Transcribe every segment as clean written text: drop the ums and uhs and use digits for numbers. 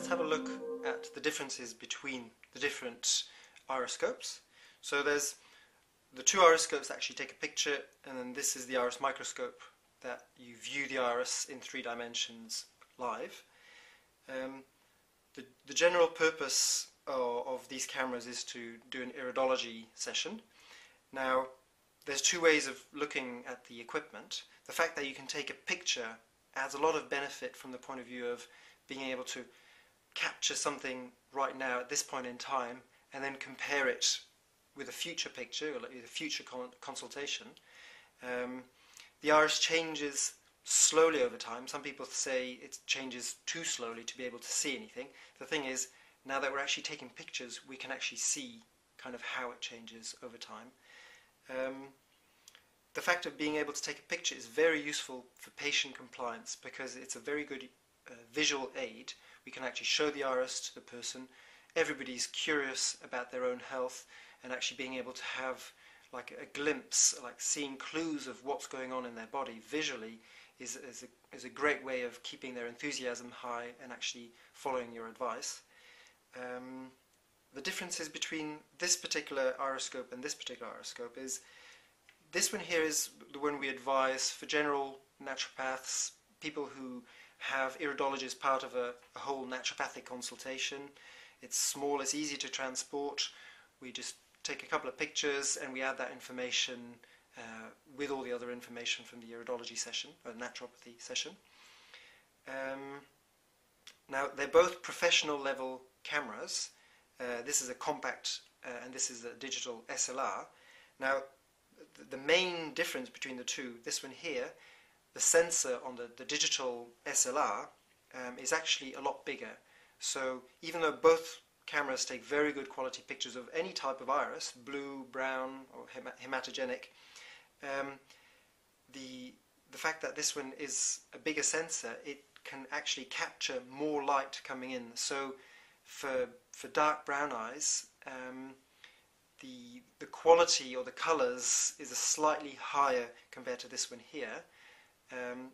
let's have a look at the differences between the different iriscopes. So there's the two iriscopes that actually take a picture, and then this is the iris microscope that you view the iris in 3 dimensions live. The general purpose of these cameras is to do an iridology session. Now, there's 2 ways of looking at the equipment. The fact that you can take a picture adds a lot of benefit from the point of view of being able to capture something right now at this point in time and then compare it with a future picture or with a future consultation. The iris changes slowly over time. Some people say it changes too slowly to be able to see anything. The thing is, now that we're actually taking pictures, we can actually see kind of how it changes over time. The fact of being able to take a picture is very useful for patient compliance because it's a very good visual aid. We can actually show the iris to the person. Everybody's curious about their own health, and actually being able to have like a glimpse, like seeing clues of what's going on in their body visually is a great way of keeping their enthusiasm high and actually following your advice. The differences between this particular iriscope and this particular iriscope is this one here is the one we advise for general naturopaths, people who have iridology as part of a whole naturopathic consultation. It's small, it's easy to transport. We just take a couple of pictures and we add that information with all the other information from the iridology session, or naturopathy session. Now, they're both professional level cameras. This is a compact and this is a digital SLR. Now, the main difference between the two, this one here, the sensor on the digital SLR is actually a lot bigger. So even though both cameras take very good quality pictures of any type of iris, blue, brown or hematogenic, the fact that this one is a bigger sensor, it can actually capture more light coming in. So for dark brown eyes, the quality or the colours is a slightly higher compared to this one here.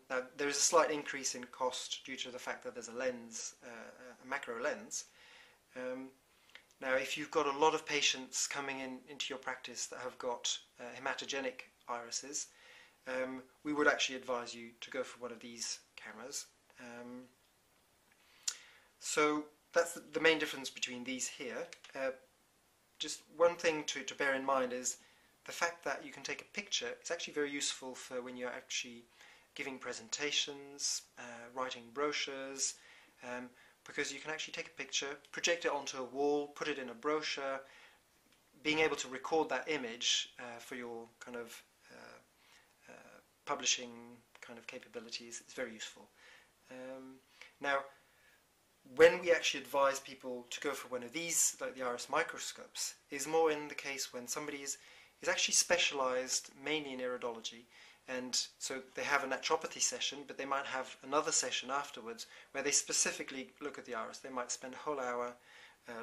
Now there is a slight increase in cost due to the fact that there's a lens, a macro lens. Now if you've got a lot of patients coming into your practice that have got hematogenic irises, we would actually advise you to go for one of these cameras. So that's the main difference between these here. Just one thing to bear in mind is the fact that you can take a picture. It's actually very useful for when you're actually giving presentations, writing brochures, because you can actually take a picture, project it onto a wall, put it in a brochure. Being able to record that image for your kind of publishing kind of capabilities is very useful. Now, when we actually advise people to go for one of these, like the iris microscopes, is more in the case when somebody is actually specialized mainly in iridology, and so they have a naturopathy session, but they might have another session afterwards where they specifically look at the iris. They might spend a whole hour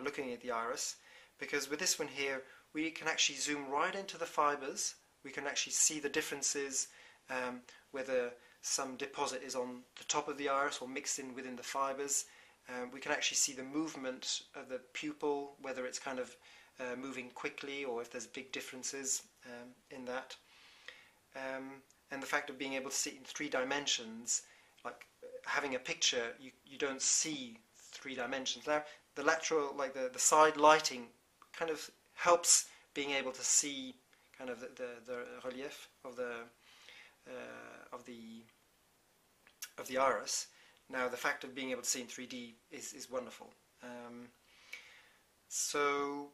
looking at the iris, because with this one here, we can actually zoom right into the fibers. We can actually see the differences, whether some deposit is on the top of the iris or mixed in within the fibers. We can actually see the movement of the pupil, whether it's kind of moving quickly or if there's big differences in that. And the fact of being able to see it in 3 dimensions, like having a picture, you don't see 3 dimensions. Now, the lateral, like the side lighting, kind of helps being able to see kind of the relief of the iris. Now, the fact of being able to see in 3D is wonderful. So,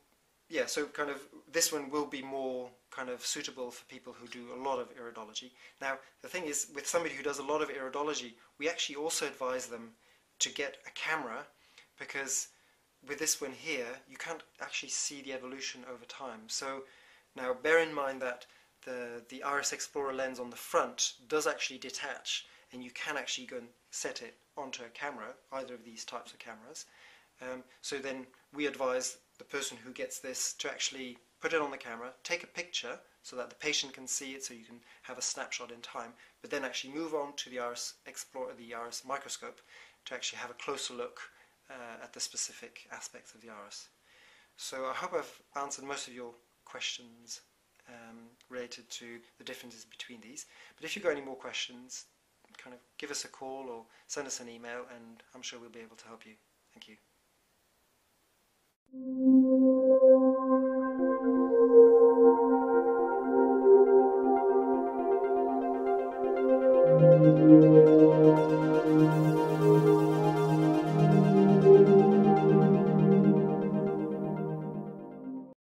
yeah, so kind of this one will be more kind of suitable for people who do a lot of iridology. Now, the thing is, with somebody who does a lot of iridology, we actually also advise them to get a camera, because with this one here, you can't actually see the evolution over time. So now bear in mind that the Iris Explorer lens on the front does actually detach, and you can actually go and set it onto a camera, either of these types of cameras. So then we advise the person who gets this to actually put it on the camera, take a picture so that the patient can see it, so you can have a snapshot in time, but then actually move on to the Iris Explorer, the Iris microscope, to actually have a closer look at the specific aspects of the iris. So I hope I've answered most of your questions related to the differences between these. But if you've got any more questions, kind of give us a call or send us an email, and I'm sure we'll be able to help you. Thank you.